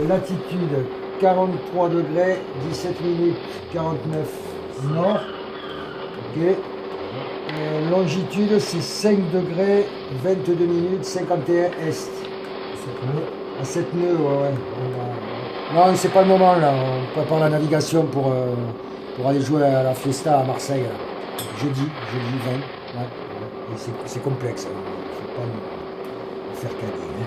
latitude 43 degrés, 17 minutes 49 nord. Ok. Longitude c'est 5 degrés, 22 minutes 51 est. À 7 nœuds, ouais. Non, c'est pas le moment là. On prépare la navigation pour aller jouer à la Fiesta à Marseille. Là. Jeudi 20. Ouais. Et c'est complexe. Il ne faut pas nous faire caler. Hein.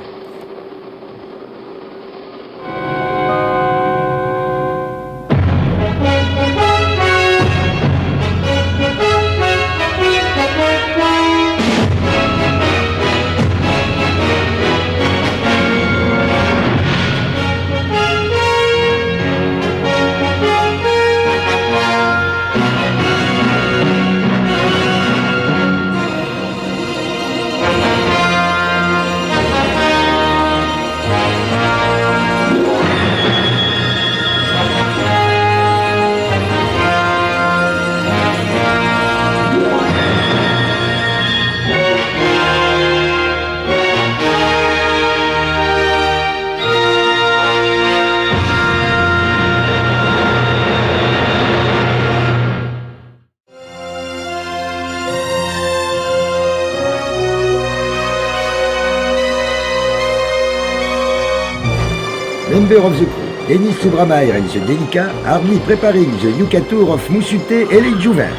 Member of the crew, Denis Subramaier and the Delica are preparing the UK tour of Musute et les Juvin.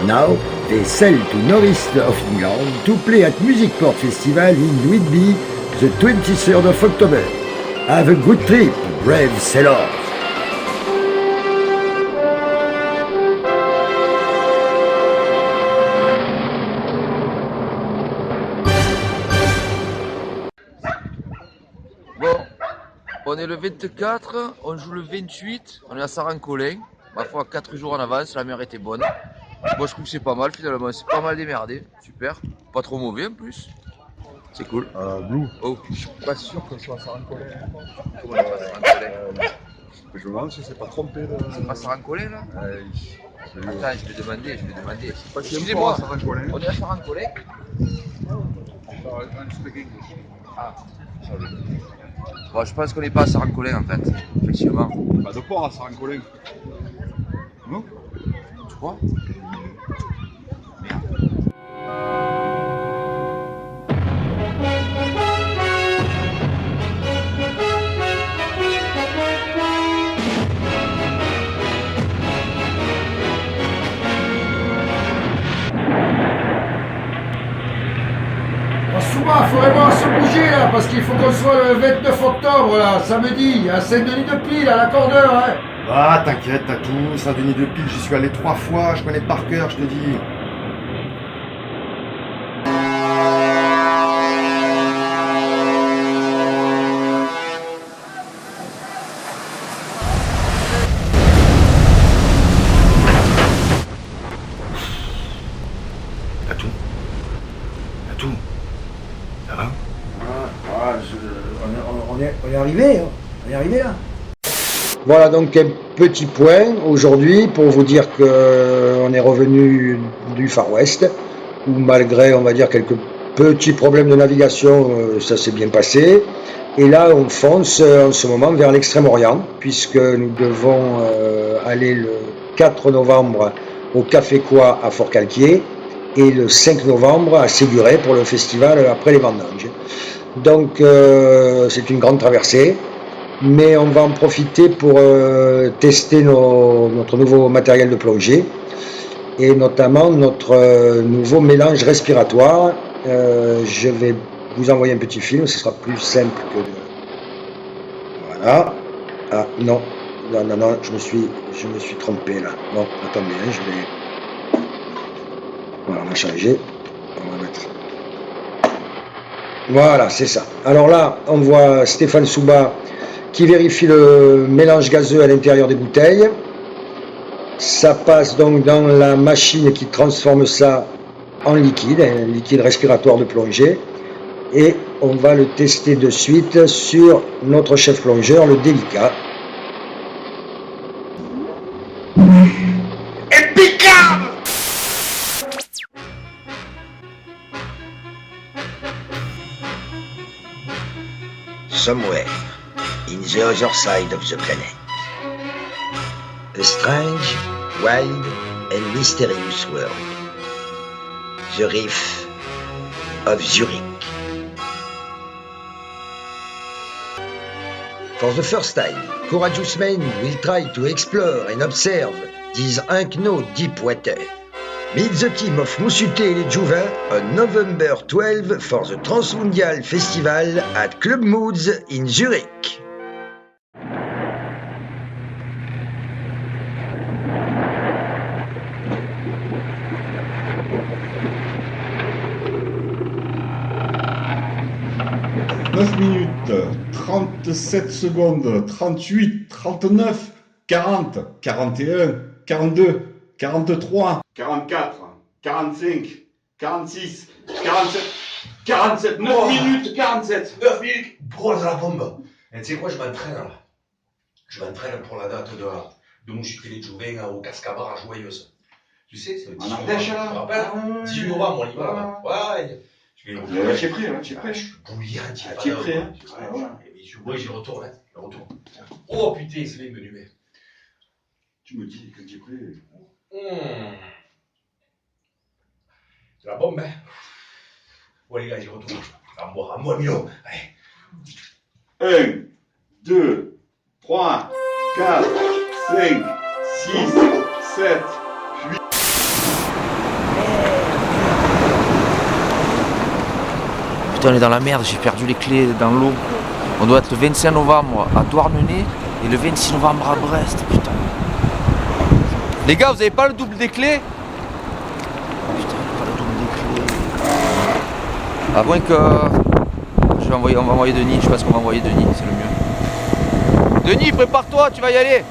Now, they sail to northeast of England to play at Musicport Festival in Whitby the 23rd of October. Have a good trip, brave sailors! On est le 24, on joue le 28, on est à Saran-Colin. Ma foi, 4 jours en avance, la mer était bonne. Moi je trouve que c'est pas mal finalement, c'est pas mal démerdé, super. Pas trop mauvais en plus. C'est cool. Blue. Oh. Je suis pas sûr que ce soit Saran-Colin. Comment tu vas Saran-Colin Je me demande si c'est pas trompé de... C'est pas Saran-Colin là Attends, je vais demander. C'est pas Excusez-moi, Saran-Colin. on est à Saran-Colin. Ah, bon, je pense qu'on n'est pas à Saran-Colin en fait, effectivement. Pas de port à Saran-Colin. Non? Tu crois? Souma, il faudrait voir se bouger là, parce qu'il faut qu'on soit le 29 octobre là, samedi, à Saint-Denis-de-Pile, à l'accordeur, hein. Ah, t'inquiète, t'as tout. Saint-Denis-de-Pile, j'y suis allé 3 fois, je connais par cœur, je te dis. T'as tout. T'as tout. Ça va? On est arrivé, hein. On est arrivé là. Voilà donc un petit point aujourd'hui pour vous dire qu'on est revenu du Far West, où malgré on va dire quelques petits problèmes de navigation, ça s'est bien passé. Et là on fonce en ce moment vers l'Extrême-Orient, puisque nous devons aller le 4 novembre au Café Quoi à Fort-Calquier et le 5 novembre à Séguré pour le festival après les vendanges. Donc c'est une grande traversée. Mais on va en profiter pour tester notre nouveau matériel de plongée et notamment notre nouveau mélange respiratoire. Je vais vous envoyer un petit film, ce sera plus simple que de... Voilà. Ah non, je me suis trompé là. Non, attendez, je vais... Voilà, on va changer. On va mettre... Voilà, c'est ça. Alors là, on voit Stéphane Souba qui vérifie le mélange gazeux à l'intérieur des bouteilles. Ça passe donc dans la machine qui transforme ça en liquide, un liquide respiratoire de plongée. Et on va le tester de suite sur notre chef plongeur, le Delica. Impeccable! Somewhere in the other side of the planet. A strange, wild and mysterious world. The Reef of Zurich. For the first time, courageous men will try to explore and observe these unknown deep water. Meet the team of Moussuté et les Jouvins on November 12 for the Transmundial Festival at Club Moods in Zurich. Minutes, 37 secondes, 38, 39, 40, 41, 42, 43, 44, 45, 46, 47, 47, 9 minutes, 47. 9 minutes, brosse à la bombe. Et tu sais quoi, je m'entraîne là. Je m'entraîne pour la date de Moussuté les Jouvins au Cascabar à Joyeuse. Tu sais, c'est le 18 novembre. Tu te rappelles 18 novembre, on y va. Ouais. Je vais le Tu es prêt, hein, tu es prêt. Je suis bouillant, tu es prêt, hein. Oui, j'y retourne, Oh putain, c'est venu, mais. Tu me dis quand tu es prêt. C'est la bombe, hein. Ouais, les gars, j'y retourne. À moi, Milo. Allez. 1, 2, 3, 4, 5, 6, 7, 8. Putain, on est dans la merde, j'ai perdu les clés dans l'eau. On doit être le 25 novembre à Douarnenez et le 26 novembre à Brest, putain. Les gars, vous avez pas le double des clés? Putain, pas le double des clés. À moins que... on va envoyer Denis, je pense qu'on va envoyer Denis, c'est le mieux. Denis, prépare-toi, tu vas y aller.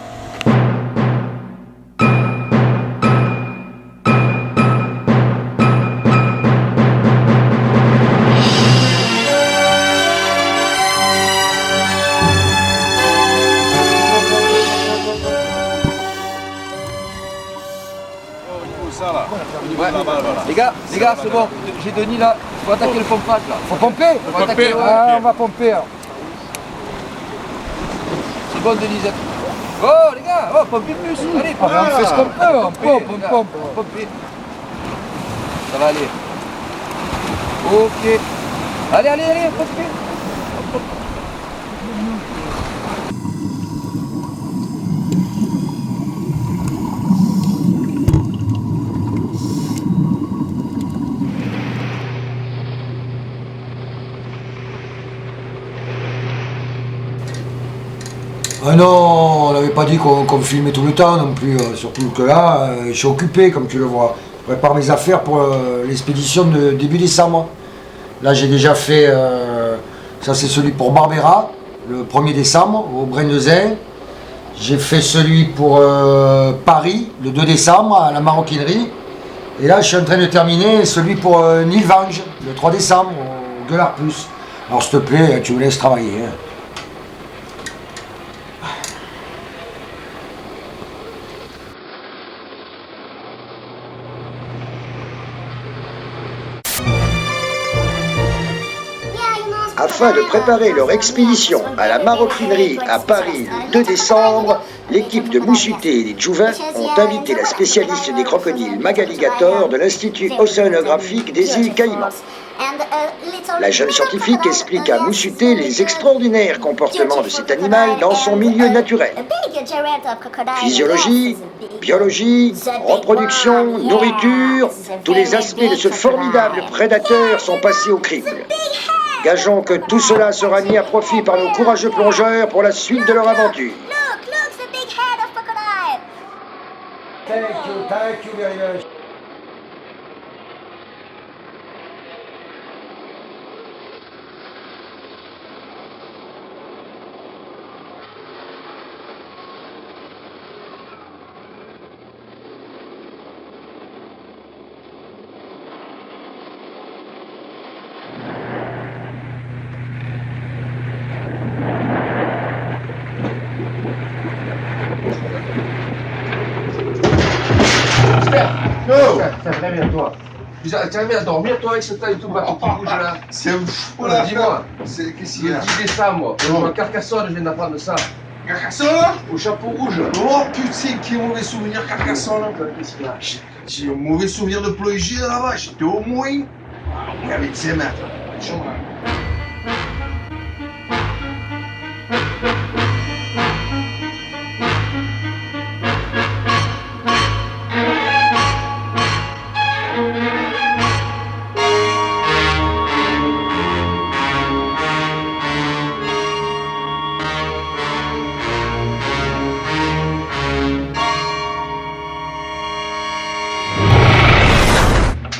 Ouais. Les gars, c'est bon. J'ai Denis là. Il faut attaquer le pompage là. Faut pomper. On va pomper. C'est bon, Denis. Oh les gars, pompez plus. Allez, on fait ce qu'on peut. On pompe. Pompez. Ça va aller. Ok. Allez, pompez. Ah non, on n'avait pas dit qu'on filmait tout le temps non plus, surtout que là, je suis occupé comme tu le vois. Je prépare mes affaires pour l'expédition de début décembre. Là j'ai déjà fait, ça c'est celui pour Barbera, le 1er décembre, au Brennezin. J'ai fait celui pour Paris, le 2 décembre, à la maroquinerie. Et là je suis en train de terminer celui pour Nilvange, le 3 décembre, au Gueulard Plus. Alors s'il te plaît, tu me laisses travailler. Hein. Afin de préparer leur expédition à la maroquinerie à Paris le 2 décembre, l'équipe de Moussuté et les Jouvins ont invité la spécialiste des crocodiles Magaligator de l'Institut océanographique des îles Caïmans. La jeune scientifique explique à Moussuté les extraordinaires comportements de cet animal dans son milieu naturel. Physiologie, biologie, reproduction, nourriture, tous les aspects de ce formidable prédateur sont passés au crible. Gageons que tout cela sera mis à profit par nos courageux plongeurs pour la suite de leur aventure. Thank you very much. Go! Ça très bien toi. T'arrives à dormir toi avec ce taille tout bateau qui bouge là? C'est un fou là. Dis-moi, Qu'est-ce qu'il y le a? 10 décembre, je vois Carcassonne, je viens d'apprendre ça. Carcassonne? Au chapeau rouge. Oh putain, quel mauvais souvenir Carcassonne. Qu'est-ce qu'il y a? J'ai un mauvais souvenir de plongée là-bas. J'étais au moins avec 5 mètres.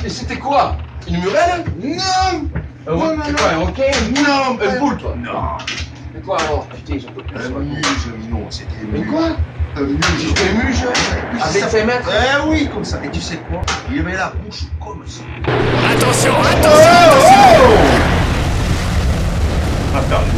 Et c'était quoi? Une murène? Non! C'est quoi, un requin? Non! Un poule toi? Non! C'est quoi alors? Putain, j'en peux plus. Un muge, non, c'était un Mais muge. quoi? Un muge. C'était un muge? Avec 5 mètres? Eh oui, comme ça. Et tu sais quoi? Il avait la bouche comme ça. Attention, Oh, attention! On a perdu.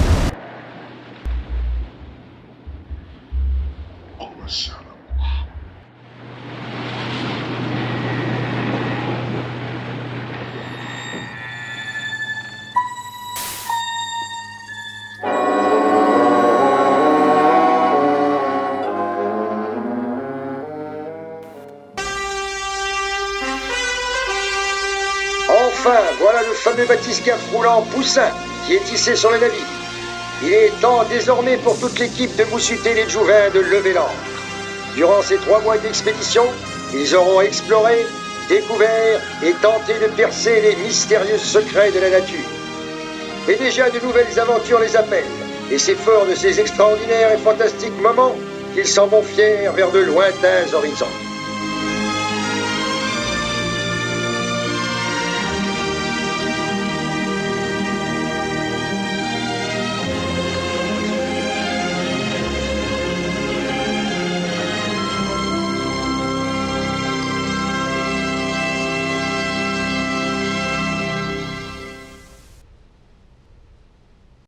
Enfin, voilà le fameux bathyscaphe roulant Poussin qui est tissé sur le navire. Il est temps désormais pour toute l'équipe de Moussuté les Jouvins de lever l'ancre. Durant ces 3 mois d'expédition, ils auront exploré, découvert et tenté de percer les mystérieux secrets de la nature. Et déjà de nouvelles aventures les appellent, et c'est fort de ces extraordinaires et fantastiques moments qu'ils s'en vont fiers vers de lointains horizons.